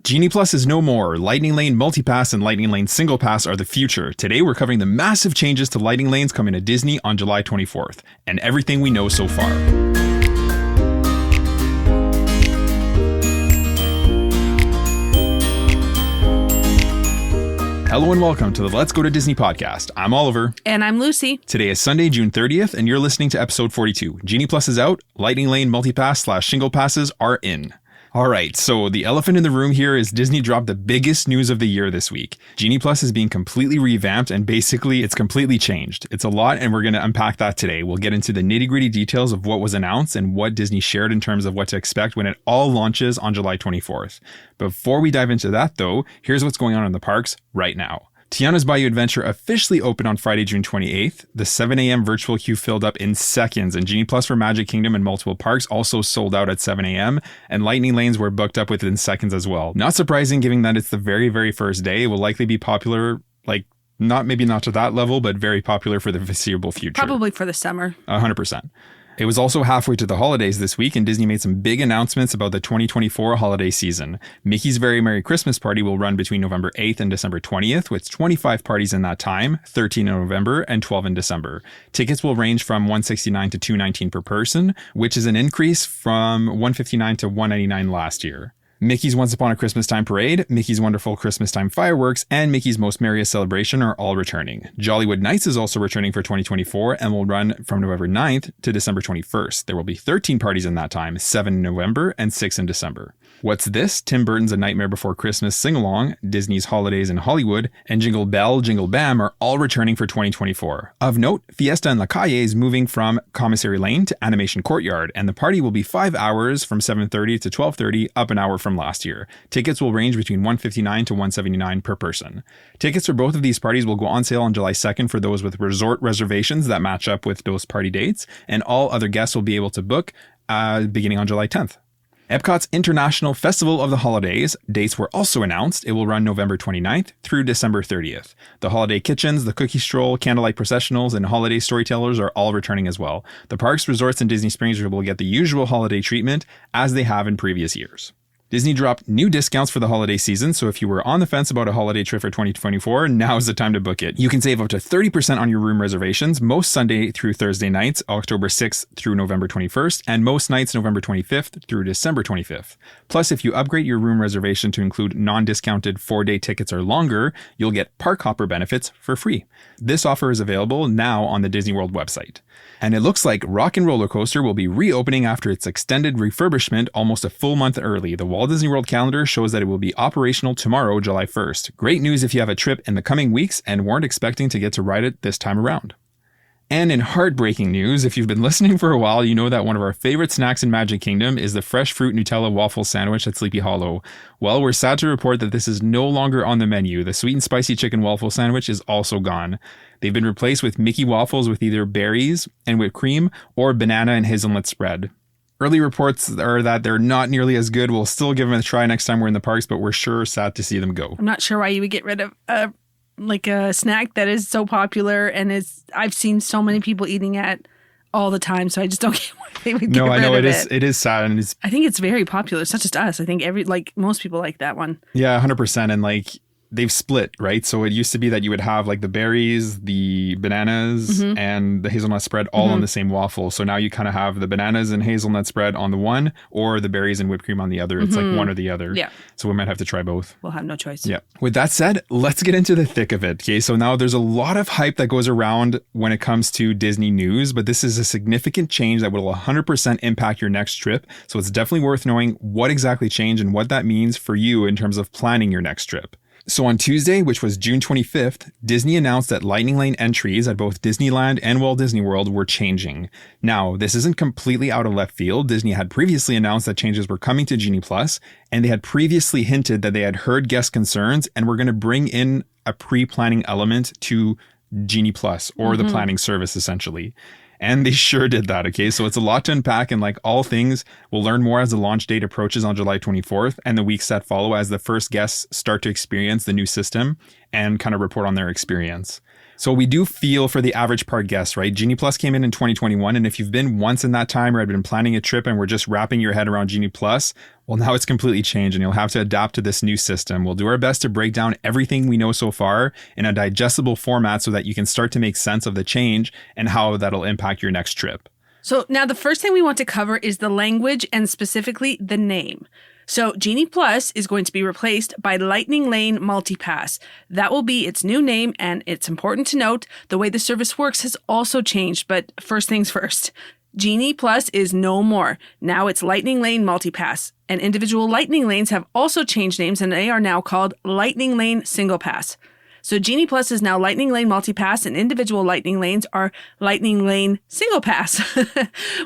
Genie Plus is no more. Lightning Lane Multipass and Lightning Lane Single Pass are the future. Today we're covering the massive changes to Lightning Lanes coming to Disney on July 24th, and everything we know so far. Hello and welcome to the Let's Go to Disney podcast. I'm Oliver. And I'm Lucy. Today is Sunday, June 30th, and you're listening to episode 42. Genie Plus is out. Lightning Lane Multipass / Single Passes are in. All right, so the elephant in the room here is Disney dropped the biggest news of the year this week. Genie Plus is being completely revamped, and basically it's completely changed. It's a lot, and we're going to unpack that today. We'll get into the nitty-gritty details of what was announced and what Disney shared in terms of what to expect when it all launches on July 24th. Before we dive into that, though, here's what's going on in the parks right now. Tiana's Bayou Adventure officially opened on Friday, June 28th. The 7 a.m. virtual queue filled up in seconds, and Genie Plus for Magic Kingdom and multiple parks also sold out at 7 a.m., and Lightning Lanes were booked up within seconds as well. Not surprising, given that it's the very, very first day. It will likely be popular, maybe not to that level, but very popular for the foreseeable future. Probably for the summer. 100%. It was also halfway to the holidays this week, and Disney made some big announcements about the 2024 holiday season. Mickey's Very Merry Christmas Party will run between November 8th and December 20th, with 25 parties in that time, 13 in November and 12 in December. Tickets will range from $169 to $219 per person, which is an increase from $159 to $199 last year. Mickey's Once Upon a Christmas Time Parade, Mickey's Wonderful Christmas Time Fireworks, and Mickey's Most Merriest Celebration are all returning. Jollywood Nights is also returning for 2024 and will run from November 9th to December 21st. There will be 13 parties in that time, 7 in November and 6 in December. What's This? Tim Burton's A Nightmare Before Christmas Sing-Along, Disney's Holidays in Hollywood, and Jingle Bell, Jingle Bam are all returning for 2024. Of note, Fiesta in La Calle is moving from Commissary Lane to Animation Courtyard, and the party will be 5 hours from 7:30 to 12:30, up an hour from last year. Tickets will range between $159 to $179 per person. Tickets for both of these parties will go on sale on July 2nd for those with resort reservations that match up with those party dates, and all other guests will be able to book beginning on July 10th. Epcot's International Festival of the Holidays dates were also announced. It will run November 29th through December 30th. The holiday kitchens, the cookie stroll, candlelight processionals, and holiday storytellers are all returning as well. The parks, resorts, and Disney Springs will get the usual holiday treatment as they have in previous years. Disney dropped new discounts for the holiday season, so if you were on the fence about a holiday trip for 2024, now is the time to book it. You can save up to 30% on your room reservations most Sunday through Thursday nights, October 6th through November 21st, and most nights November 25th through December 25th. Plus, if you upgrade your room reservation to include non-discounted 4-day tickets or longer, you'll get park hopper benefits for free. This offer is available now on the Disney World website. And it looks like Rock and Roller Coaster will be reopening after its extended refurbishment almost a full month early. The Walt Disney World calendar shows that it will be operational tomorrow, July 1st. Great news if you have a trip in the coming weeks and weren't expecting to get to ride it this time around. And in heartbreaking news, if you've been listening for a while, you know that one of our favorite snacks in Magic Kingdom is the fresh fruit Nutella waffle sandwich at Sleepy Hollow. Well, we're sad to report that this is no longer on the menu. The sweet and spicy chicken waffle sandwich is also gone. They've been replaced with Mickey waffles with either berries and whipped cream or banana and hazelnut spread. Early reports are that they're not nearly as good. We'll still give them a try next time we're in the parks, but we're sure sad to see them go. I'm not sure why you would get rid of a snack that is so popular and I've seen so many people eating it all the time, so I just don't get why they would get rid of it. No, I know it is sad, and I think it's very popular. It's not just us. I think most people like that one. Yeah, 100%, and they've split, right? So it used to be that you would have the berries, the bananas, and the hazelnut spread all on the same waffle. So now you kind of have the bananas and hazelnut spread on the one, or the berries and whipped cream on the other. It's one or the other. Yeah. So we might have to try both. We'll have no choice. Yeah. With that said, let's get into the thick of it. Okay. So now there's a lot of hype that goes around when it comes to Disney news, but this is a significant change that will 100% impact your next trip. So it's definitely worth knowing what exactly changed and what that means for you in terms of planning your next trip. So on Tuesday, which was June 25th, Disney announced that Lightning Lane entries at both Disneyland and Walt Disney World were changing. Now, this isn't completely out of left field. Disney had previously announced that changes were coming to Genie Plus, and they had previously hinted that they had heard guest concerns and were going to bring in a pre-planning element to Genie Plus, or the planning service, essentially. And they sure did that, okay? So it's a lot to unpack, and like all things, we'll learn more as the launch date approaches on July 24th and the weeks that follow as the first guests start to experience the new system and kind of report on their experience. So we do feel for the average park guest, right? Genie Plus came in 2021. And if you've been once in that time or had been planning a trip and were just wrapping your head around Genie Plus, well, now it's completely changed and you'll have to adapt to this new system. We'll do our best to break down everything we know so far in a digestible format so that you can start to make sense of the change and how that'll impact your next trip. So now the first thing we want to cover is the language and specifically the name. So Genie Plus is going to be replaced by Lightning Lane Multipass. That will be its new name, and it's important to note the way the service works has also changed, but first things first. Genie Plus is no more. Now it's Lightning Lane Multipass, and individual Lightning Lanes have also changed names, and they are now called Lightning Lane Single Pass. So Genie Plus is now Lightning Lane Multipass, and individual Lightning Lanes are Lightning Lane Single Pass.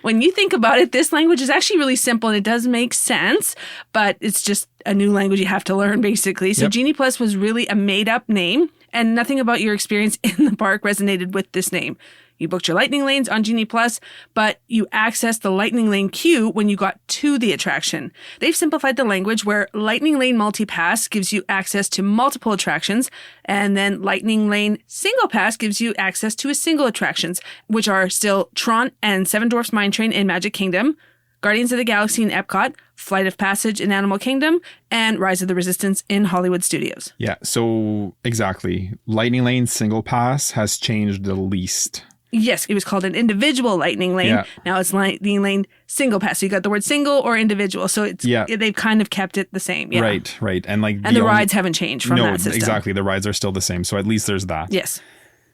When you think about it, this language is actually really simple and it does make sense, but it's just a new language you have to learn, basically. So Genie Plus was really a made-up name, and nothing about your experience in the park resonated with this name. You booked your Lightning Lanes on Genie Plus, but you accessed the Lightning Lane queue when you got to the attraction. They've simplified the language where Lightning Lane Multipass gives you access to multiple attractions, and then Lightning Lane Single Pass gives you access to a single attractions, which are still Tron and Seven Dwarfs Mine Train in Magic Kingdom, Guardians of the Galaxy in Epcot, Flight of Passage in Animal Kingdom, and Rise of the Resistance in Hollywood Studios. Yeah, so exactly. Lightning Lane Single Pass has changed the least. Yes, it was called an individual Lightning Lane. Yeah. Now it's Lightning Lane Single Pass. So you got the word single or individual. So it's they've kind of kept it the same. Yeah. Right. And the rides haven't changed from that system. Exactly. The rides are still the same. So at least there's that. Yes.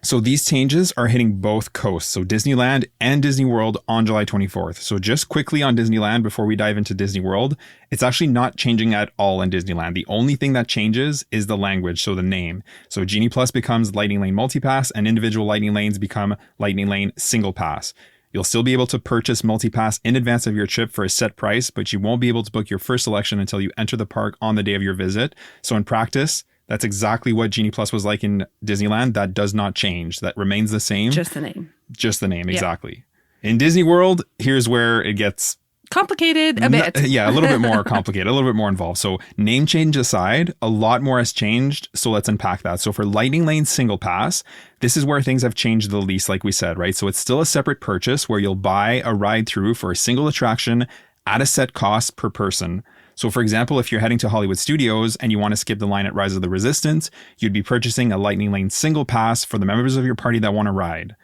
So these changes are hitting both coasts, so Disneyland and Disney World on July 24th. So just quickly on Disneyland before we dive into Disney World, it's actually not changing at all in Disneyland. The only thing that changes is the language, so the name. So Genie Plus becomes Lightning Lane Multipass and individual Lightning Lanes become Lightning Lane Single Pass. You'll still be able to purchase Multipass in advance of your trip for a set price, but you won't be able to book your first selection until you enter the park on the day of your visit. So in practice, that's exactly what Genie Plus was like in Disneyland. That does not change. That remains the same. Just the name. Just the name, exactly. In Disney World, here's where it gets complicated a bit. Yeah, a little bit more complicated, a little bit more involved. So name change aside, a lot more has changed. So let's unpack that. So for Lightning Lane Single Pass, this is where things have changed the least, like we said, right? So it's still a separate purchase where you'll buy a ride through for a single attraction at a set cost per person. So for example, if you're heading to Hollywood Studios and you want to skip the line at Rise of the Resistance, you'd be purchasing a Lightning Lane Single Pass for the members of your party that want to ride.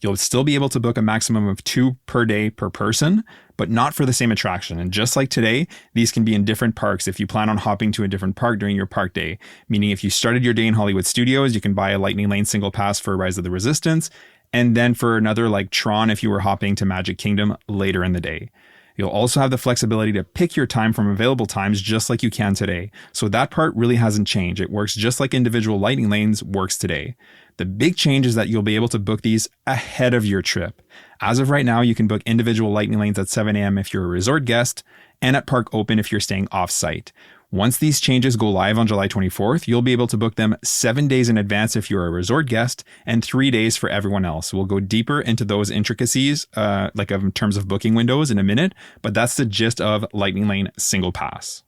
You'll still be able to book a maximum of 2 per day per person, but not for the same attraction. And just like today, these can be in different parks if you plan on hopping to a different park during your park day. Meaning if you started your day in Hollywood Studios, you can buy a Lightning Lane Single Pass for Rise of the Resistance, and then for another like Tron if you were hopping to Magic Kingdom later in the day. You'll also have the flexibility to pick your time from available times just like you can today. So that part really hasn't changed. It works just like individual Lightning Lanes works today. The big change is that you'll be able to book these ahead of your trip. As of right now, you can book individual Lightning Lanes at 7 a.m. if you're a resort guest and at Park Open if you're staying off-site. Once these changes go live on July 24th, you'll be able to book them 7 days in advance if you're a resort guest and 3 days for everyone else. We'll go deeper into those intricacies, in terms of booking windows in a minute, but that's the gist of Lightning Lane Single Pass.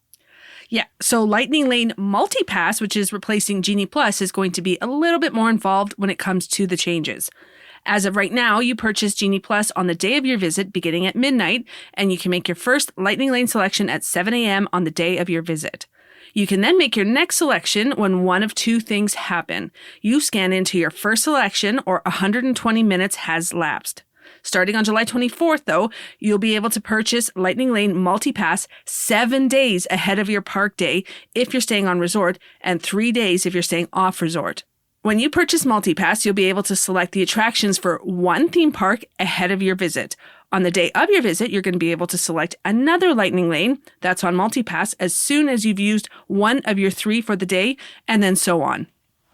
Yeah, so Lightning Lane Multipass, which is replacing Genie Plus, is going to be a little bit more involved when it comes to the changes. As of right now, you purchase Genie Plus on the day of your visit beginning at midnight, and you can make your first Lightning Lane selection at 7 a.m. on the day of your visit. You can then make your next selection when one of two things happen. You scan into your first selection or 120 minutes has lapsed. Starting on July 24th, though, you'll be able to purchase Lightning Lane Multipass 7 days ahead of your park day if you're staying on resort and 3 days if you're staying off resort. When you purchase Multipass, you'll be able to select the attractions for one theme park ahead of your visit. On the day of your visit, you're going to be able to select another Lightning Lane that's on Multipass as soon as you've used one of your 3 for the day, and then so on.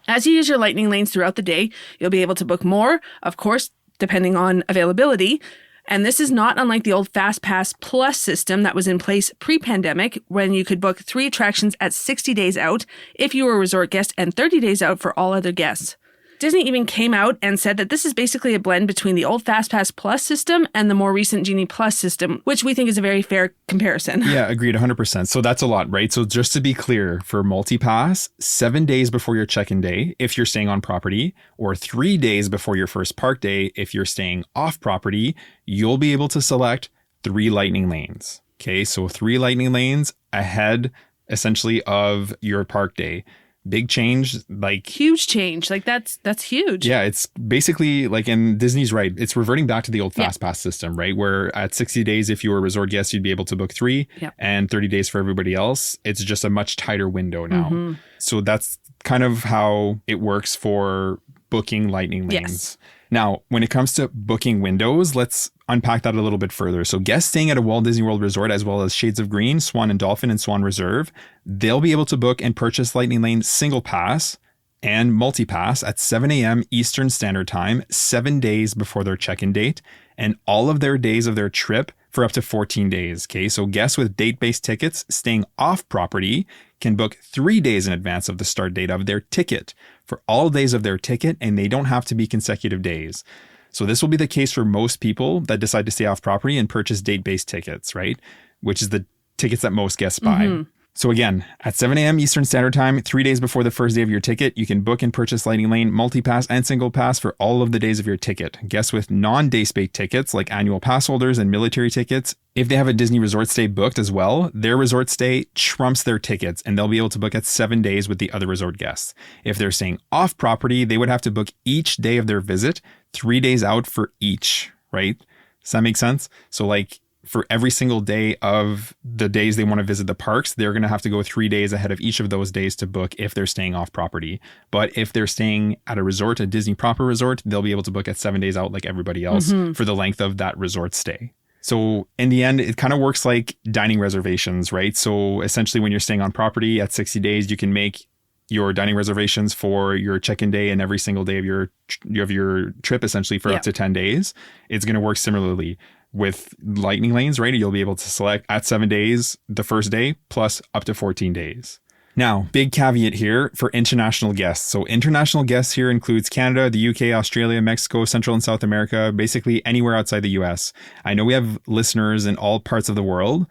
As you use your Lightning Lanes throughout the day, you'll be able to book more, of course, depending on availability. And this is not unlike the old Fast Pass Plus system that was in place pre-pandemic, when you could book 3 attractions at 60 days out if you were a resort guest and 30 days out for all other guests. Disney even came out and said that this is basically a blend between the old FastPass Plus system and the more recent Genie Plus system, which we think is a very fair comparison. Yeah, agreed 100%. So that's a lot, right? So just to be clear, for MultiPass, 7 days before your check-in day, if you're staying on property, or 3 days before your first park day, if you're staying off property, you'll be able to select 3 lightning lanes. Okay, so 3 lightning lanes ahead, essentially, of your park day. Big change, like huge change. Like that's huge. Yeah, it's basically like, and Disney's right. It's reverting back to the old FastPass system, right? Where at 60 days, if you were a resort guest, you'd be able to book 3 and 30 days for everybody else. It's just a much tighter window now. So that's kind of how it works for booking lightning lanes. Yes. Now, when it comes to booking windows, let's unpack that a little bit further. So guests staying at a Walt Disney World resort, as well as Shades of Green, Swan and Dolphin, and Swan Reserve, they'll be able to book and purchase Lightning Lane Single Pass and MultiPass at 7 a.m. Eastern Standard Time, 7 days before their check-in date, and all of their days of their trip for up to 14 days. Okay, so guests with date-based tickets staying off property can book 3 days in advance of the start date of their ticket for all days of their ticket, and they don't have to be consecutive days. So this will be the case for most people that decide to stay off property and purchase date-based tickets, right? Which is the tickets that most guests buy. So again, at 7 a.m. Eastern Standard Time, 3 days before the first day of your ticket, you can book and purchase Lightning Lane, MultiPass, and Single Pass for all of the days of your ticket. Guests with non-day-based tickets, like annual pass holders and military tickets, if they have a Disney resort stay booked as well, their resort stay trumps their tickets, and they'll be able to book at 7 days with the other resort guests. If they're staying off property, they would have to book each day of their visit 3 days out for each, right? Does that make sense? So like, for every single day of the days they want to visit the parks, they're going to have to go 3 days ahead of each of those days to book if they're staying off property. But if they're staying at a resort, a Disney proper resort, they'll be able to book at 7 days out like everybody else for the length of that resort stay. So in the end, it kind of works like dining reservations, right? So essentially when you're staying on property at 60 days, you can make your dining reservations for your check-in day and every single day of your trip, essentially for up to 10 days. It's going to work similarly with lightning lanes, right? You'll be able to select at 7 days the first day plus up to 14 days. Now, big caveat here for international guests. So international guests here includes Canada, the UK, Australia, Mexico, Central and South America, basically anywhere outside the US. I know we have listeners in all parts of the world.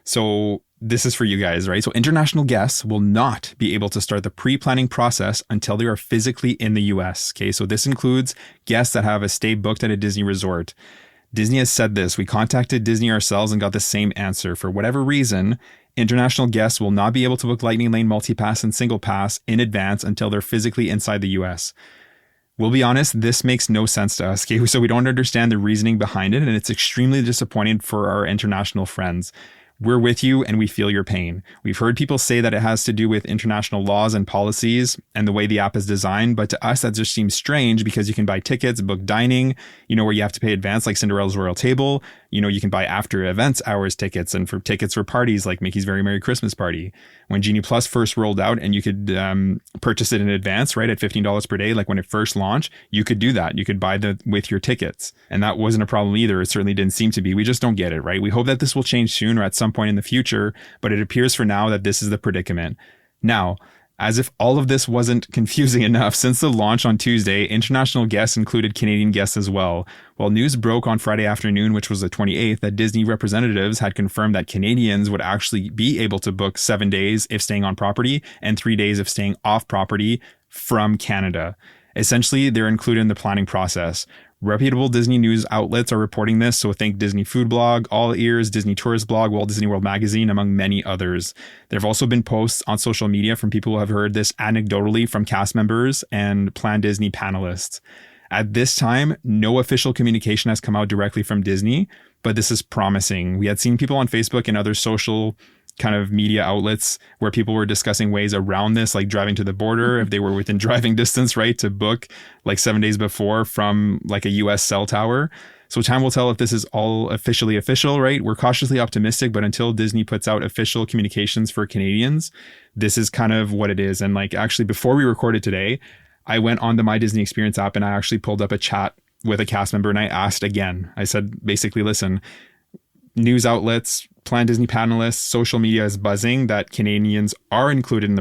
So this is for you guys, right? So international guests will not be able to start the pre-planning process until they are physically in the US. Okay, so this includes guests that have a stay booked at a Disney resort. Disney has said this. We contacted Disney ourselves and got the same answer. For whatever reason, international guests will not be able to book Lightning Lane, MultiPass, and Single Pass in advance until they're physically inside the US. We'll be honest, this makes no sense to us, okay? So we don't understand the reasoning behind it, and it's extremely disappointing for our international friends. We're with you and we feel your pain. We've heard people say that it has to do with international laws and policies and the way the app is designed, but to us that just seems strange because you can buy tickets, book dining, where you have to pay advance like Cinderella's Royal Table. You can buy after events hours tickets and for tickets for parties like Mickey's Very Merry Christmas Party. When Genie Plus first rolled out and you could purchase it in advance, right, at $15 per day, like when it first launched, you could do that. You could buy with your tickets. And that wasn't a problem either. It certainly didn't seem to be. We just don't get it, right? We hope that this will change soon or at some point in the future, but it appears for now that this is the predicament. Now, as if all of this wasn't confusing enough, since the launch on Tuesday, international guests included Canadian guests as well. While news broke on Friday afternoon, which was the 28th, that Disney representatives had confirmed that Canadians would actually be able to book 7 days if staying on property and 3 days if staying off property from Canada. Essentially, they're included in the planning process. Reputable Disney news outlets are reporting this, so think Disney Food Blog, All Ears, Disney Tourist Blog, Walt Disney World Magazine, among many others. There have also been posts on social media from people who have heard this anecdotally from cast members and Plan Disney panelists. At this time, no official communication has come out directly from Disney, but this is promising. We had seen people on Facebook and other social kind of media outlets where people were discussing ways around this, like driving to the border if they were within driving distance, right, to book like 7 days before from like a US cell tower. So time will tell if this is all officially official, right? We're cautiously optimistic, but until Disney puts out official communications for Canadians, this is kind of what it is. And like actually before we recorded today, I went on the My Disney Experience app and I actually pulled up a chat with a cast member and I asked again. I said, basically, listen, news outlets, Plan Disney panelists, social media is buzzing that Canadians are included in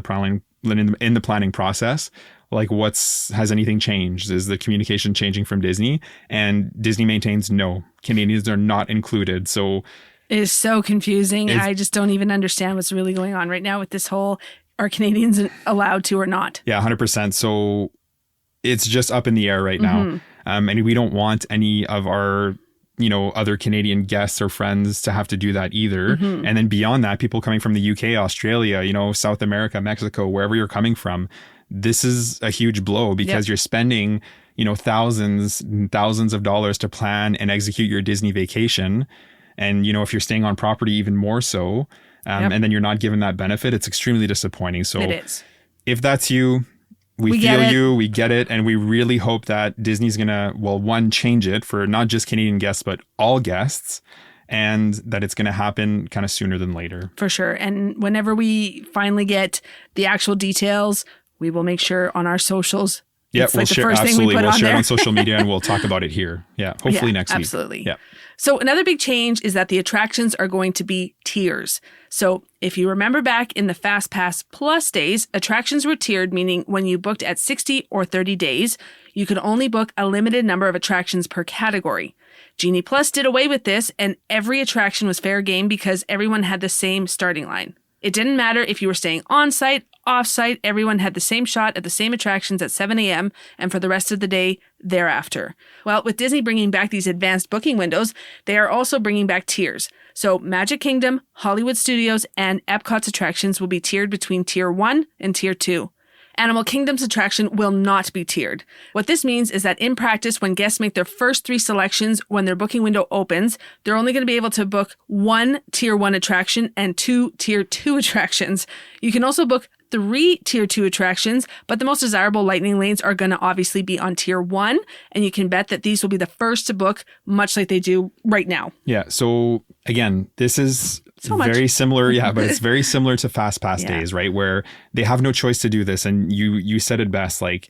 the planning process. Like, has anything changed? Is the communication changing from Disney? And Disney maintains no, Canadians are not included. So it is so confusing. I just don't even understand what's really going on right now with this whole, are Canadians allowed to or not? Yeah, 100%. So it's just up in the air right now. And we don't want any of our, other Canadian guests or friends to have to do that either. And then beyond that, people coming from the UK, Australia, South America, Mexico, wherever you're coming from, this is a huge blow because you're spending, thousands and thousands of dollars to plan and execute your Disney vacation. And, if you're staying on property, even more so, and then you're not given that benefit, it's extremely disappointing. So it is. If that's you, we feel you, we get it. And we really hope that Disney's going to, one, change it for not just Canadian guests, but all guests, and that it's going to happen kind of sooner than later. For sure. And whenever we finally get the actual details, we will make sure on our socials. Yeah, we'll share. Absolutely, we'll share it on social media and we'll talk about it here. Yeah, hopefully next week. Absolutely. Yeah. So another big change is that the attractions are going to be tiers. So if you remember back in the Fast Pass Plus days, attractions were tiered, meaning when you booked at 60 or 30 days, you could only book a limited number of attractions per category. Genie Plus did away with this, and every attraction was fair game because everyone had the same starting line. It didn't matter if you were staying on-site, off-site, everyone had the same shot at the same attractions at 7 a.m. and for the rest of the day thereafter. Well, with Disney bringing back these advanced booking windows, they are also bringing back tiers. So Magic Kingdom, Hollywood Studios, and Epcot's attractions will be tiered between Tier 1 and Tier 2. Animal Kingdom's attraction will not be tiered. What this means is that in practice, when guests make their first 3 selections when their booking window opens, they're only going to be able to book 1 Tier 1 attraction and 2 Tier 2 attractions. You can also book 3 Tier 2 attractions, but the most desirable Lightning Lanes are going to obviously be on Tier 1, and you can bet that these will be the first to book, much like they do right now. Yeah, so again, this is very similar, but it's very similar to Fast Pass days, right? Where they have no choice to do this, and you said it best, like,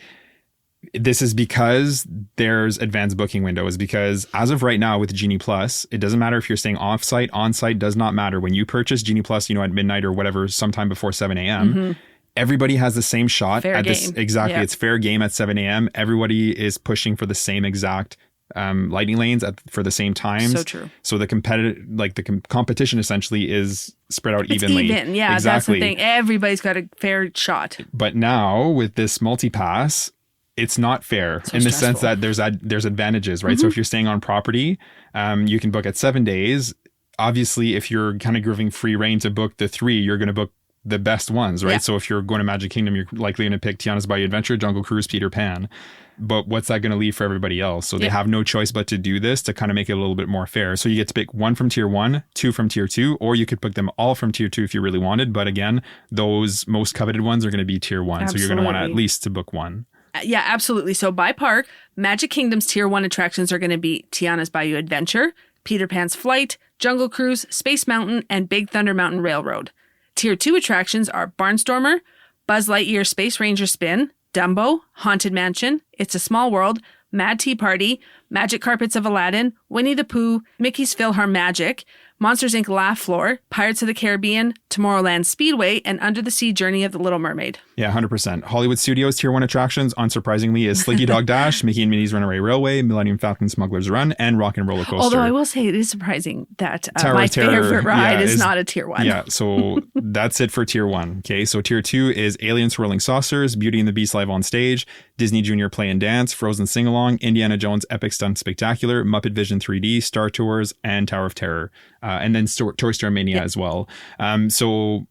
this is because there's advanced booking windows, because as of right now with Genie Plus, it doesn't matter if you're staying off-site, on-site, does not matter. When you purchase Genie Plus, at midnight or whatever, sometime before 7 a.m., everybody has the same shot fair at game. this. Exactly. Yep. It's fair game at 7 a.m. Everybody is pushing for the same exact lightning lanes for the same times. So true. So the competition essentially is spread out evenly. Even. Yeah, exactly. That's the thing. Everybody's got a fair shot. But now with this multi-pass, it's not fair in the sense that there's advantages, right? So if you're staying on property, you can book at 7 days. Obviously, if you're kind of giving free reign to book the 3, you're going to book the best ones, right? Yeah. So if you're going to Magic Kingdom, you're likely going to pick Tiana's Bayou Adventure, Jungle Cruise, Peter Pan. But what's that going to leave for everybody else? So they have no choice but to do this to kind of make it a little bit more fair. So you get to pick 1 from Tier 1, 2 from Tier 2, or you could pick them all from Tier 2 if you really wanted. But again, those most coveted ones are going to be Tier 1. Absolutely. So you're going to want to at least to book 1. Yeah, absolutely. So by park, Magic Kingdom's Tier 1 attractions are going to be Tiana's Bayou Adventure, Peter Pan's Flight, Jungle Cruise, Space Mountain, and Big Thunder Mountain Railroad. Tier 2 attractions are Barnstormer, Buzz Lightyear Space Ranger Spin, Dumbo, Haunted Mansion, It's a Small World, Mad Tea Party, Magic Carpets of Aladdin, Winnie the Pooh, Mickey's PhilharMagic, Monsters Inc. Laugh Floor, Pirates of the Caribbean, Tomorrowland Speedway, and Under the Sea Journey of the Little Mermaid. Yeah, 100%. Hollywood Studios Tier 1 attractions, unsurprisingly, is Slinky Dog Dash, Mickey and Minnie's Runaway Railway, Millennium Falcon Smuggler's Run, and Rock and Roller Coaster. Although I will say it is surprising that my favorite ride is not a Tier 1. Yeah, so that's it for Tier 1. Okay, so Tier 2 is Alien Swirling Saucers, Beauty and the Beast Live on Stage, Disney Junior Play and Dance, Frozen Sing-Along, Indiana Jones Epic Stunt Spectacular, Muppet Vision 3D, Star Tours, and Tower of Terror. And then Toy Story Mania as well. So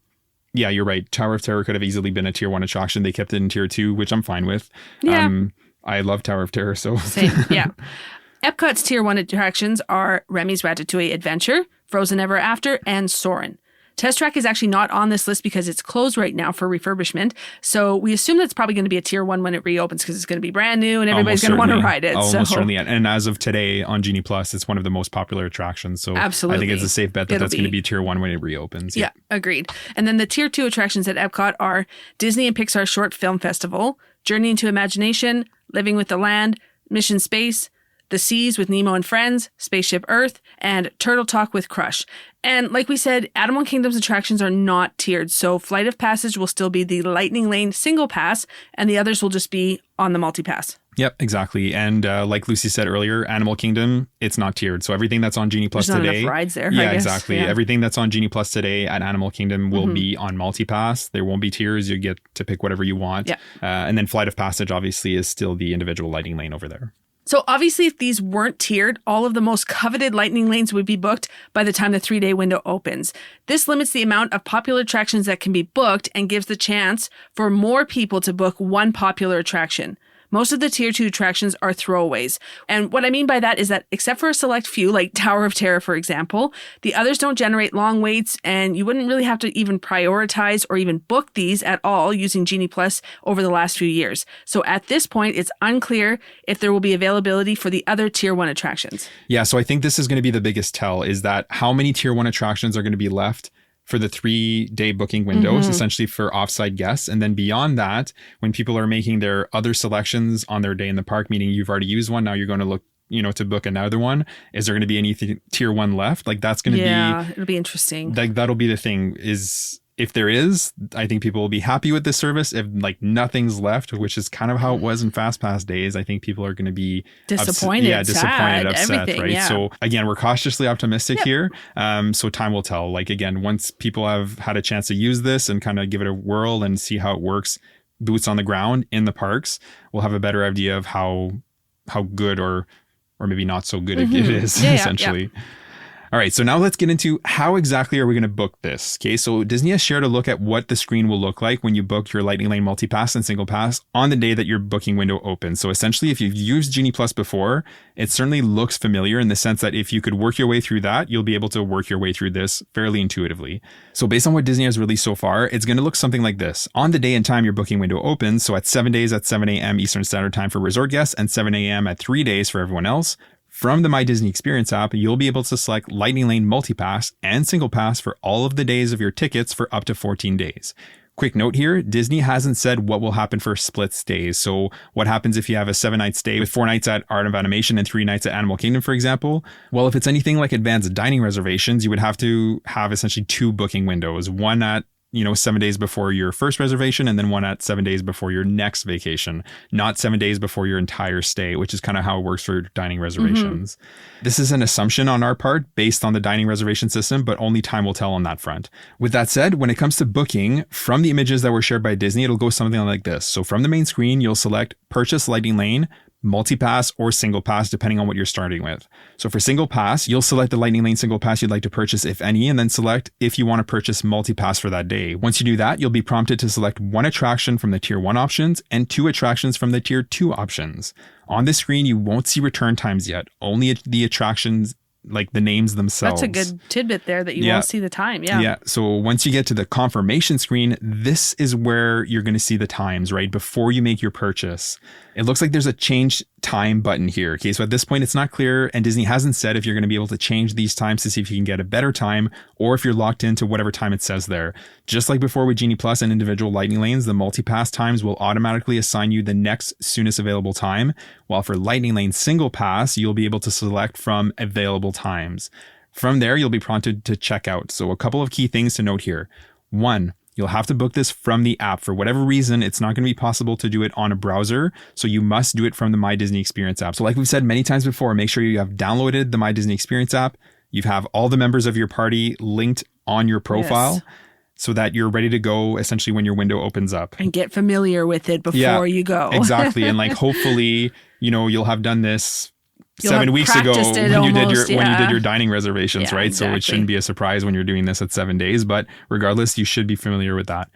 yeah, you're right. Tower of Terror could have easily been a Tier 1 attraction. They kept it in Tier 2, which I'm fine with. Yeah. I love Tower of Terror. So same. Yeah. Epcot's Tier 1 attractions are Remy's Ratatouille Adventure, Frozen Ever After, and Soarin'. Test Track is actually not on this list because it's closed right now for refurbishment. So we assume that's probably going to be a Tier 1 when it reopens because it's going to be brand new and everybody's going to want to ride it. Almost certainly. And as of today on Genie Plus, it's one of the most popular attractions. So absolutely. I think it's a safe bet that that's going to be Tier 1 when it reopens. Yeah, agreed. And then the Tier 2 attractions at Epcot are Disney and Pixar Short Film Festival, Journey into Imagination, Living with the Land, Mission Space, The Seas with Nemo and Friends, Spaceship Earth, and Turtle Talk with Crush. And like we said, Animal Kingdom's attractions are not tiered, so Flight of Passage will still be the Lightning Lane single pass, and the others will just be on the multi-pass. Yep, exactly. And like Lucy said earlier, Animal Kingdom, it's not tiered. So everything that's on Genie Plus There's not today. enough rides there, Yeah, I guess. exactly. Yeah. Everything that's on Genie Plus today at Animal Kingdom will be on multi-pass. There won't be tiers. You get to pick whatever you want. Yeah. And then Flight of Passage obviously is still the individual Lightning Lane over there. So obviously, if these weren't tiered, all of the most coveted Lightning Lanes would be booked by the time the 3-day window opens. This limits the amount of popular attractions that can be booked and gives the chance for more people to book one popular attraction. Most of the Tier 2 attractions are throwaways. And what I mean by that is that except for a select few, like Tower of Terror, for example, the others don't generate long waits, and you wouldn't really have to even prioritize or even book these at all using Genie Plus over the last few years. So at this point, it's unclear if there will be availability for the other Tier 1 attractions. Yeah, so I think this is going to be the biggest tell, is that how many Tier 1 attractions are going to be left for the 3-day booking windows, essentially for offsite guests. And then beyond that, when people are making their other selections on their day in the park, meaning you've already used one, now you're going to look, to book another one. Is there going to be any Tier 1 left? Like that's going to be... it'll be interesting. Like that'll be the thing is... If there is, I think people will be happy with this service. If like nothing's left, which is kind of how it was in FastPass days, I think people are going to be disappointed, upset, everything, right? Yeah. So again, we're cautiously optimistic here. So time will tell. Like again, once people have had a chance to use this and kind of give it a whirl and see how it works, boots on the ground in the parks, we'll have a better idea of how good or maybe not so good it is, essentially. Yeah. All right, so now let's get into how exactly are we going to book this? Okay, so Disney has shared a look at what the screen will look like when you book your Lightning Lane Multipass and Single Pass on the day that your booking window opens. So essentially, if you've used Genie Plus before, it certainly looks familiar in the sense that if you could work your way through that, you'll be able to work your way through this fairly intuitively. So based on what Disney has released so far, it's going to look something like this. On the day and time your booking window opens, so at 7 days at 7 a.m. Eastern Standard Time for resort guests and 7 a.m. at 3 days for everyone else, from the My Disney Experience app, you'll be able to select Lightning Lane Multipass and Single Pass for all of the days of your tickets for up to 14 days. Quick note here, Disney hasn't said what will happen for split stays. So what happens if you have a 7-night stay with 4 nights at Art of Animation and 3 nights at Animal Kingdom, for example? Well, if it's anything like advanced dining reservations, you would have to have essentially 2 booking windows, one at 7 days before your first reservation and then one at 7 days before your next vacation, not 7 days before your entire stay, which is kind of how it works for dining reservations. This is an assumption on our part based on the dining reservation system, but only time will tell on that front. With that said, when it comes to booking, from the images that were shared by Disney, it'll go something like this. So from the main screen, you'll select Purchase Lightning Lane, Multipass or Single Pass, depending on what you're starting with. So for Single Pass, you'll select the Lightning Lane Single Pass you'd like to purchase, if any, and then select if you want to purchase Multipass for that day. Once you do that, you'll be prompted to select 1 attraction from the Tier 1 options and 2 attractions from the Tier 2 options. On this screen, you won't see return times yet, only the attractions, like the names themselves. That's a good tidbit there that you won't see the time. Yeah. So once you get to the confirmation screen, this is where you're going to see the times, right? Before you make your purchase. It looks like there's a change time button here. Okay. So at this point, it's not clear. And Disney hasn't said if you're going to be able to change these times to see if you can get a better time or if you're locked into whatever time it says there. Just like before with Genie Plus and individual Lightning Lanes, the multi-pass times will automatically assign you the next soonest available time. While for Lightning Lane Single Pass, you'll be able to select from available times. From there, you'll be prompted to check out. So a couple of key things to note here. 1, you'll have to book this from the app. For whatever reason, it's not going to be possible to do it on a browser. So you must do it from the My Disney Experience app. So like we've said many times before, make sure you have downloaded the My Disney Experience app. You have all the members of your party linked on your profile so that you're ready to go essentially when your window opens up. And get familiar with it before you go. Exactly. And like hopefully, you'll have done this 7 weeks ago when you did your dining reservations, right? Exactly. So it shouldn't be a surprise when you're doing this at 7 days, but regardless, you should be familiar with that.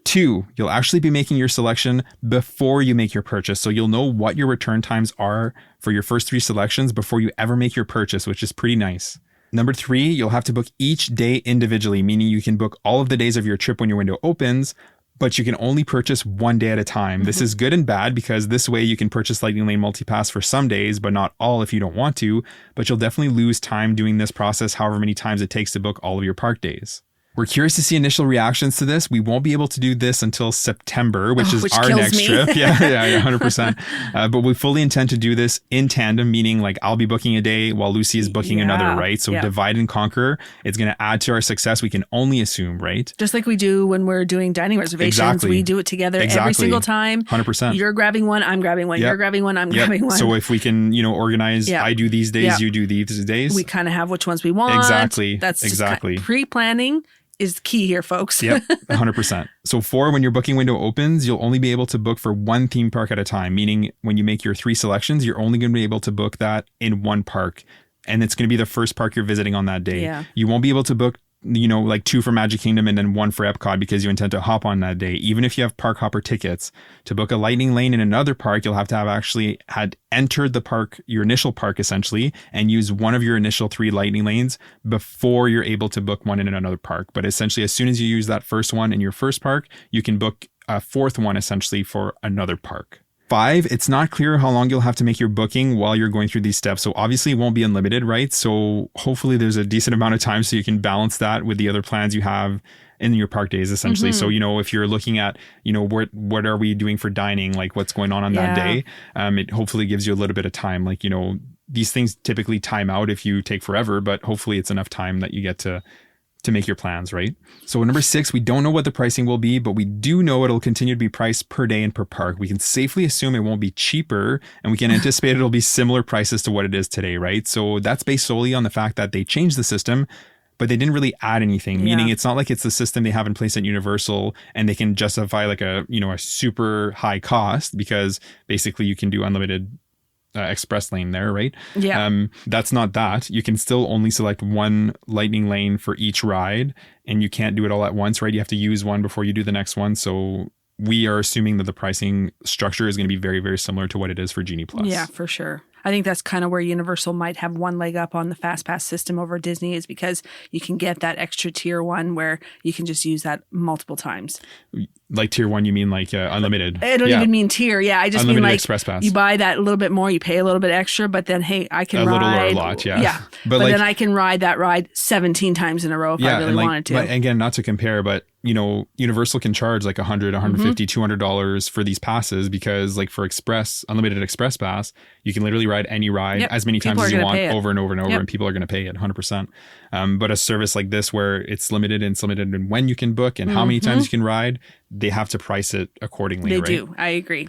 2, you'll actually be making your selection before you make your purchase. So you'll know what your return times are for your first 3 selections before you ever make your purchase, which is pretty nice. Number 3, you'll have to book each day individually, meaning you can book all of the days of your trip when your window opens, but you can only purchase 1 day at a time. This is good and bad because this way you can purchase Lightning Lane Multipass for some days, but not all if you don't want to, but you'll definitely lose time doing this process however many times it takes to book all of your park days. We're curious to see initial reactions to this. We won't be able to do this until September, which is our kills next me. trip. Yeah, 100%. But we fully intend to do this in tandem, meaning like I'll be booking a day while Lucy is booking another, right? So divide and conquer. It's going to add to our success. We can only assume, right? Just like we do when we're doing dining reservations. Exactly. We do it together every single time. 100%. You're grabbing one, I'm grabbing one. You're grabbing one, I'm grabbing one. So if we can, organize, I do these days, you do these days. We kind of have which ones we want. Exactly. That's exactly. Pre-planning is key here, folks. Yep, 100%. So 4, when your booking window opens, you'll only be able to book for one theme park at a time, meaning when you make your 3 selections, you're only going to be able to book that in one park. And it's going to be the first park you're visiting on that day. Yeah. You won't be able to book, like 2 for Magic Kingdom and then 1 for Epcot because you intend to hop on that day. Even if you have park hopper tickets, to book a lightning lane in another park, you'll have to have actually had entered the park, your initial park essentially, and use one of your initial 3 lightning lanes before you're able to book one in another park. But essentially, as soon as you use that first one in your first park, you can book a 4th one essentially for another park. 5, it's not clear how long you'll have to make your booking while you're going through these steps. So obviously it won't be unlimited, right? So hopefully there's a decent amount of time so you can balance that with the other plans you have in your park days, essentially. So, if you're looking at, what are we doing for dining? Like what's going on that day? It hopefully gives you a little bit of time. Like, these things typically time out if you take forever, but hopefully it's enough time that you get to make your plans, right? So number 6, we don't know what the pricing will be, but we do know it'll continue to be priced per day and per park. We can safely assume it won't be cheaper, and we can anticipate it'll be similar prices to what it is today, right? So that's based solely on the fact that they changed the system, but they didn't really add anything, meaning it's not like it's the system they have in place at Universal and they can justify like a super high cost because basically you can do unlimited express lane there, right? Yeah. That's not that. You can still only select one lightning lane for each ride, and you can't do it all at once, right? You have to use one before you do the next one. So we are assuming that the pricing structure is going to be very, very similar to what it is for Genie Plus. Yeah, for sure. I think that's kind of where Universal might have one leg up on the Fast Pass system over Disney, is because you can get that extra tier 1 where you can just use that multiple times. Like tier 1, you mean like unlimited? I don't even mean tier. Yeah, I just unlimited mean like express pass. You buy that a little bit more, you pay a little bit extra, but then hey, I can ride a little or a lot, yeah. But then I can ride that ride 17 times in a row if I really wanted to. But again, not to compare, but Universal can charge like $100, $150, $200 for these passes because like for unlimited express pass, you can literally ride any ride as many times as you want over and over and over, and people are going to pay it 100%. But a service like this where it's limited in when you can book and how many times you can ride, they have to price it accordingly. They do. I agree.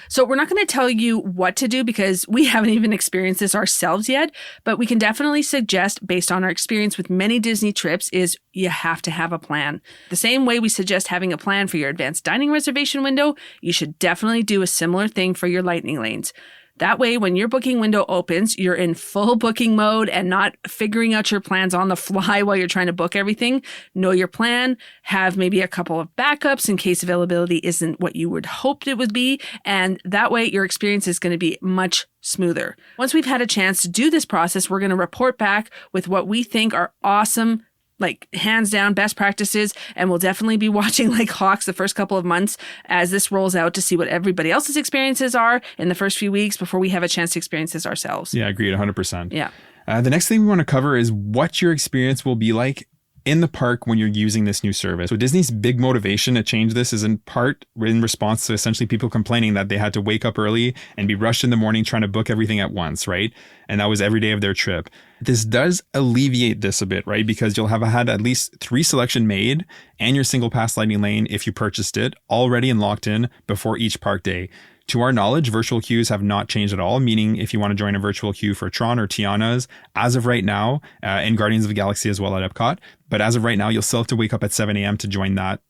So we're not going to tell you what to do because we haven't even experienced this ourselves yet, but we can definitely suggest, based on our experience with many Disney trips, is you have to have a plan. The same way we suggest having a plan for your advanced dining reservation window, you should definitely do a similar thing for your lightning lanes. That way, when your booking window opens, you're in full booking mode and not figuring out your plans on the fly while you're trying to book everything. Know your plan, have maybe a couple of backups in case availability isn't what you would hoped it would be. And that way, your experience is going to be much smoother. Once we've had a chance to do this process, we're going to report back with what we think are awesome, like hands down best practices, and we'll definitely be watching like hawks the first couple of months as this rolls out to see what everybody else's experiences are in the first few weeks before we have a chance to experience this ourselves. Yeah, agreed 100%. Yeah. The next thing we want to cover is what your experience will be like in the park when you're using this new service. So Disney's big motivation to change this is in part in response to essentially people complaining that they had to wake up early and be rushed in the morning trying to book everything at once, right? And that was every day of their trip. This does alleviate this a bit, right? Because you'll have had at least 3 selection made and your single pass lightning lane, if you purchased it, already and locked in before each park day. To our knowledge, virtual queues have not changed at all, meaning if you want to join a virtual queue for Tron or Tiana's, as of right now, and Guardians of the Galaxy as well at Epcot, but as of right now, you'll still have to wake up at 7 a.m. to join that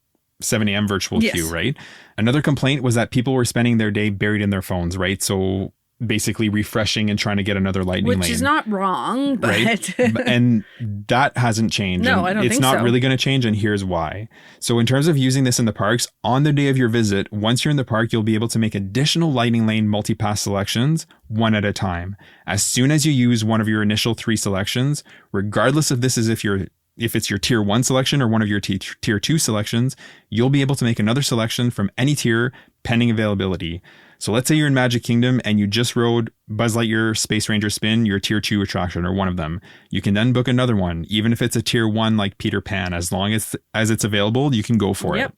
7 a.m. virtual queue, right? Another complaint was that people were spending their day buried in their phones, right? So basically refreshing and trying to get another lightning lane. Which is not wrong, but... Right? And that hasn't changed. No, I don't think so. It's not really going to change, and here's why. So in terms of using this in the parks, on the day of your visit, once you're in the park, you'll be able to make additional lightning lane multi-pass selections one at a time. As soon as you use one of your initial 3 selections, regardless of this is if it's your tier 1 selection or one of your tier 2 selections, you'll be able to make another selection from any tier pending availability. So let's say you're in Magic Kingdom and you just rode Buzz Lightyear Space Ranger Spin, your tier 2 attraction or one of them. You can then book another one, even if it's a tier 1 like Peter Pan. As long as it's available, you can go for it.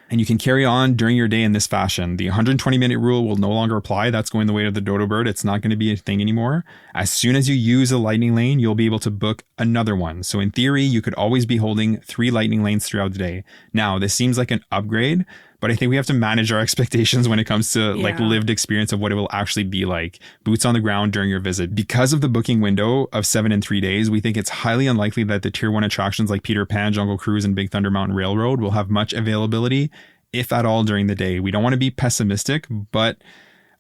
And you can carry on during your day in this fashion. The 120-minute rule will no longer apply. That's going the way of the dodo bird. It's not going to be a thing anymore. As soon as you use a lightning lane, you'll be able to book another one. So in theory, you could always be holding 3 lightning lanes throughout the day. Now, this seems like an upgrade, but I think we have to manage our expectations when it comes to like lived experience of what it will actually be like. Boots on the ground during your visit. Because of the booking window of 7 and 3 days, we think it's highly unlikely that the tier 1 attractions like Peter Pan, Jungle Cruise, and Big Thunder Mountain Railroad will have much availability, if at all, during the day. We don't want to be pessimistic, but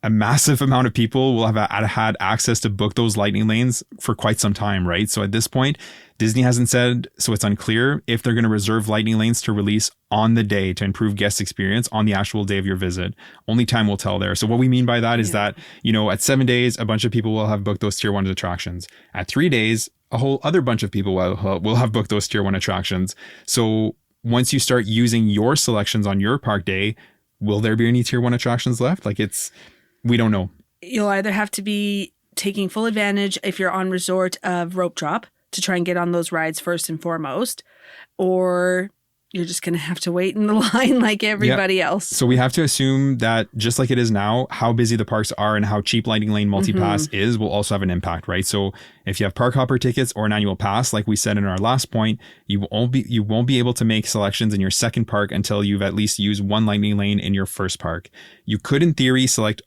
a massive amount of people will have had access to book those lightning lanes for quite some time, right? So at this point, Disney hasn't said, so it's unclear if they're going to reserve lightning lanes to release on the day to improve guest experience on the actual day of your visit. Only time will tell there. So what we mean by that is that, at 7 days, a bunch of people will have booked those tier 1 attractions. At 3 days, a whole other bunch of people will have booked those tier 1 attractions. So once you start using your selections on your park day, will there be any tier 1 attractions left? We don't know. You'll either have to be taking full advantage if you're on resort of rope drop to try and get on those rides first and foremost, or you're just going to have to wait in the line like everybody else. So we have to assume that just like it is now, how busy the parks are and how cheap Lightning Lane Multipass is will also have an impact, right? So if you have park hopper tickets or an annual pass, like we said in our last point, you won't be able to make selections in your second park until you've at least used one Lightning Lane in your first park. You could, in theory, select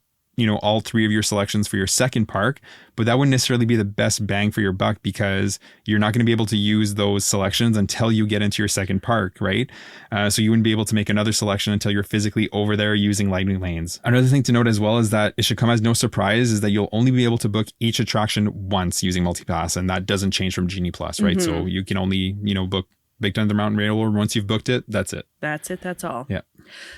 all 3 of your selections for your second park, but that wouldn't necessarily be the best bang for your buck because you're not going to be able to use those selections until you get into your second park, right? So you wouldn't be able to make another selection until you're physically over there using lightning lanes. Another thing to note as well is that it should come as no surprise is that you'll only be able to book each attraction once using Multipass, and that doesn't change from Genie Plus, right? So you can only, book Big Thunder Mountain Railroad. Once you've booked it, that's it. That's it. That's all. Yeah.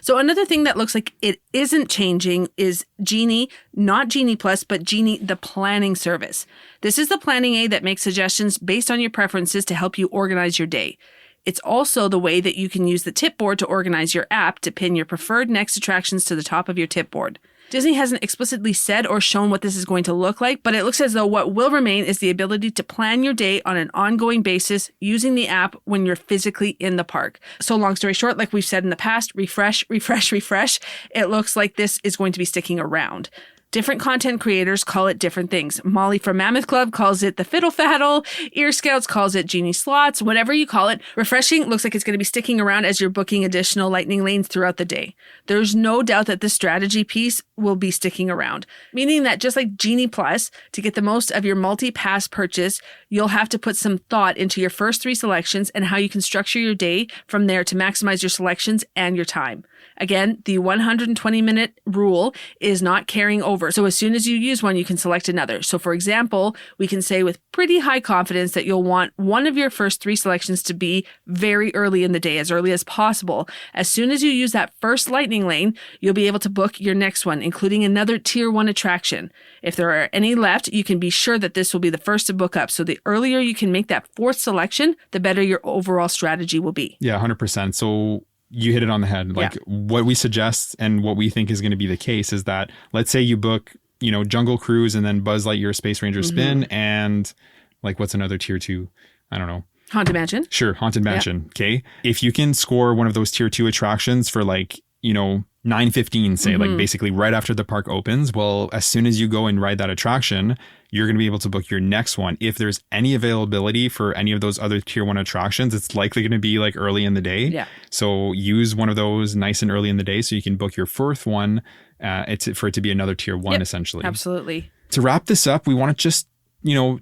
So another thing that looks like it isn't changing is Genie, not Genie Plus, but Genie, the planning service. This is the planning aid that makes suggestions based on your preferences to help you organize your day. It's also the way that you can use the tip board to organize your app to pin your preferred next attractions to the top of your tip board. Disney hasn't explicitly said or shown what this is going to look like, but it looks as though what will remain is the ability to plan your day on an ongoing basis using the app when you're physically in the park. So long story short, like we've said in the past, refresh. It looks like this is going to be sticking around. Different content creators call it different things. Molly from Mammoth Club calls it the Fiddle Faddle. Ear Scouts calls it Genie Slots. Whatever you call it, refreshing looks like it's going to be sticking around as you're booking additional lightning lanes throughout the day. There's no doubt that this strategy piece will be sticking around, meaning that just like Genie Plus, to get the most of your multi-pass purchase, you'll have to put some thought into your first 3 selections and how you can structure your day from there to maximize your selections and your time. Again, the 120-minute rule is not carrying over. So as soon as you use one, you can select another. So for example, we can say with pretty high confidence that you'll want one of your first 3 selections to be very early in the day, as early as possible. As soon as you use that first lightning lane, you'll be able to book your next one, including another tier 1 attraction. If there are any left, you can be sure that this will be the first to book up. So the earlier you can make that 4th selection, the better your overall strategy will be. Yeah, 100%. So you hit it on the head. What we suggest and what we think is going to be the case is that let's say you book, Jungle Cruise and then Buzz Lightyear Space Ranger Spin and what's another tier 2? I don't know. Haunted Mansion. Sure. Haunted Mansion. Okay. If you can score one of those tier 2 attractions for 9:15, say, basically right after the park opens, well, as soon as you go and ride that attraction, you're going to be able to book your next one. If there's any availability for any of those other tier 1 attractions, it's likely going to be early in the day. Yeah. So use one of those nice and early in the day so you can book your 4th one for it to be another tier 1, essentially. Absolutely. To wrap this up, we want to just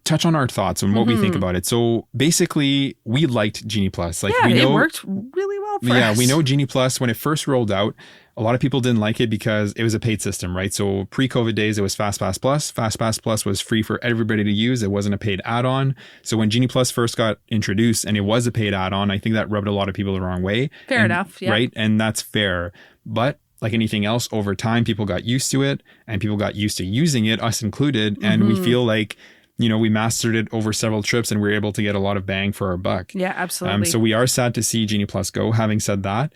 touch on our thoughts and what we think about it. So basically, we liked Genie Plus. It worked really well for us. Yeah, we know Genie Plus, when it first rolled out, a lot of people didn't like it because it was a paid system, right? So pre-COVID days, it was FastPass Plus. FastPass Plus was free for everybody to use. It wasn't a paid add-on. So when Genie Plus first got introduced and it was a paid add-on, I think that rubbed a lot of people the wrong way. Fair enough, yeah. Right? And that's fair. But like anything else, over time, people got used to it and people got used to using it, us included. And we feel like we mastered it over several trips and we were able to get a lot of bang for our buck. Yeah, absolutely. So we are sad to see Genie Plus go. Having said that,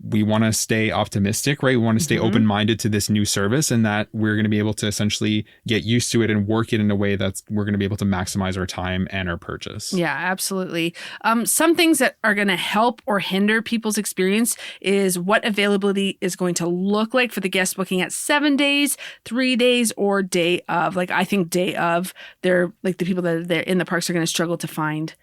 we want to stay optimistic, right? We want to stay open-minded to this new service, and that we're going to be able to essentially get used to it and work it in a way that's we're going to be able to maximize our time and our purchase. Yeah, absolutely. Some things that are going to help or hinder people's experience is what availability is going to look like for the guest booking at 7 days, 3 days, or day of. Like, I think day of, they're like the people that are there in the parks are going to struggle to find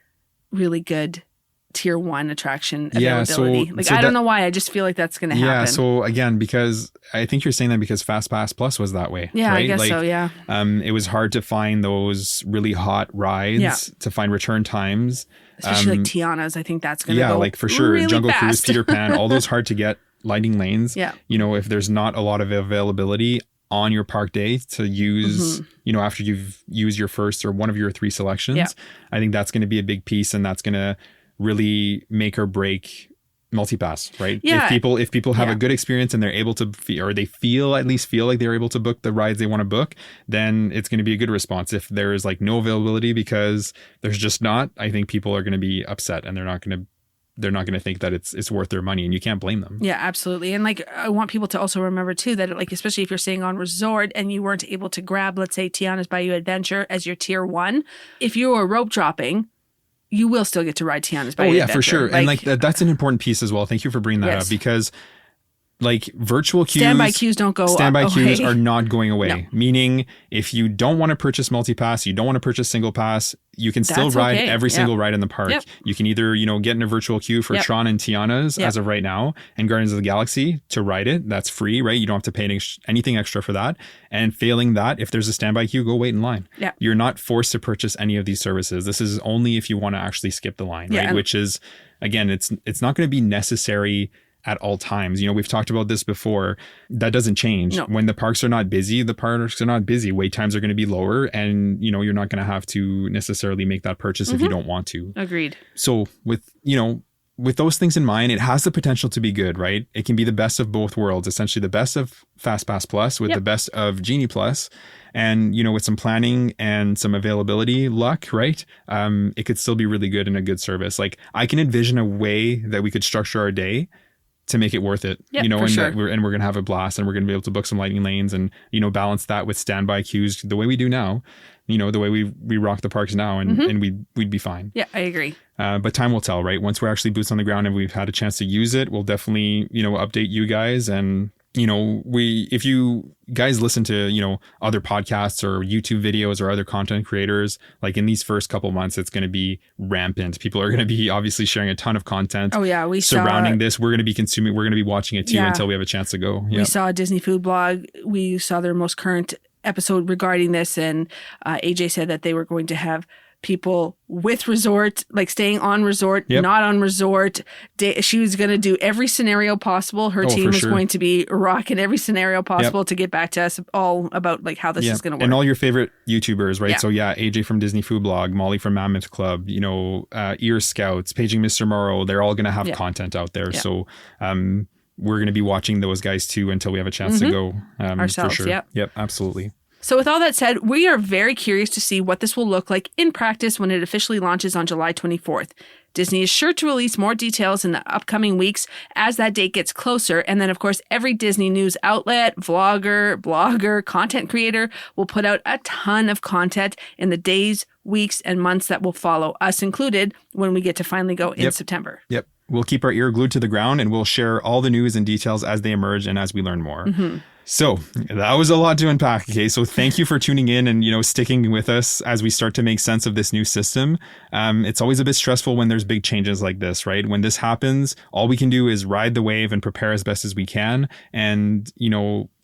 really good tier 1 attraction availability. I don't know why. I just feel like that's going to happen. Yeah. So again, because I think you're saying that because FastPass Plus was that way. Yeah, right? I guess so. Yeah. It was hard to find those really hot rides, to find return times. Especially like Tiana's. I think that's going to go like for sure. really Jungle fast. Cruise, Peter Pan, all those hard to get lightning lanes. Yeah. If there's not a lot of availability on your park day to use, after you've used your first or one of your 3 selections, I think that's going to be a big piece, and that's going to really make or break multipass, right? Yeah. If people have a good experience and they're able to, or they feel like they're able to book the rides they want to book, then it's going to be a good response. If there is like no availability because there's just not, I think people are going to be upset, and they're not going to think that it's worth their money, and you can't blame them. Yeah, absolutely. And like, I want people to also remember too that, like, especially if you're staying on resort and you weren't able to grab, let's say, Tiana's Bayou Adventure as your tier 1, if you were rope dropping, you will still get to ride Tiana's Bayou Adventure. For sure. And like that's an important piece as well. Thank you for bringing that up, because like virtual queues, standby queues don't go standby away. Queues are not going away. No. Meaning, if you don't want to purchase multipass, you don't want to purchase single pass, you can still ride every single ride in the park. Yep. You can either, get in a virtual queue for Tron and Tiana's as of right now, and Guardians of the Galaxy to ride it. That's free, right? You don't have to pay anything extra for that. And failing that, if there's a standby queue, go wait in line. Yeah. You're not forced to purchase any of these services. This is only if you want to actually skip the line, right? Which is, again, it's not going to be necessary at all times. We've talked about this before. That doesn't change. No. When the parks are not busy, the parks are not busy. Wait times are going to be lower, and you're not going to have to necessarily make that purchase if you don't want to. Agreed. So with those things in mind, it has the potential to be good, right? It can be the best of both worlds, essentially the best of FastPass Plus with the best of Genie Plus. And, with some planning and some availability luck, right? It could still be really good and a good service. Like, I can envision a way that we could structure our day to make it worth it, and we're going to have a blast, and we're going to be able to book some lightning lanes and, balance that with standby queues the way we do now, the way we rock the parks now, and we'd be fine. Yeah, I agree. But time will tell, right? Once we're actually boots on the ground and we've had a chance to use it, we'll definitely, update you guys. And, if you guys listen to, other podcasts or YouTube videos or other content creators, like in these first couple months, it's going to be rampant. People are going to be obviously sharing a ton of content. Oh yeah, surrounding this. We're going to be consuming. We're going to be watching it too until we have a chance to go. We saw a Disney Food Blog. We saw their most current episode regarding this, and AJ said that they were going to have people with resort, like staying on resort, not on resort. She was going to do every scenario possible. Her team was going to be rocking every scenario possible to get back to us all about like how this is going to work. And all your favorite YouTubers, right? So AJ from Disney Food Blog, Molly from Mammoth Club, Ear Scouts, Paging Mr. Morrow, they're all going to have content out there. Yeah. So we're going to be watching those guys too until we have a chance to go ourselves. For sure. Yep, absolutely. So with all that said, we are very curious to see what this will look like in practice when it officially launches on July 24th. Disney is sure to release more details in the upcoming weeks as that date gets closer. And then, of course, every Disney news outlet, vlogger, blogger, content creator will put out a ton of content in the days, weeks, and months that will follow, us included, when we get to finally go in September. Yep. We'll keep our ear glued to the ground, and we'll share all the news and details as they emerge and as we learn more. So that was a lot to unpack. Okay, so thank you for tuning in and sticking with us as we start to make sense of this new system. It's always a bit stressful when there's big changes like this, right? When this happens, all we can do is ride the wave and prepare as best as we can, and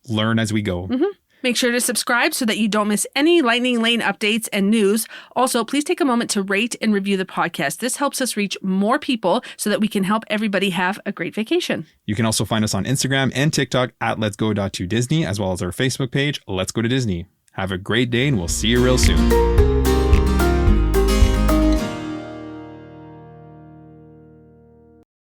learn as we go. Make sure to subscribe so that you don't miss any Lightning Lane updates and news. Also, please take a moment to rate and review the podcast. This helps us reach more people so that we can help everybody have a great vacation. You can also find us on Instagram and TikTok at Let's Go.to Disney, as well as our Facebook page, Let's Go to Disney. Have a great day, and we'll see you real soon.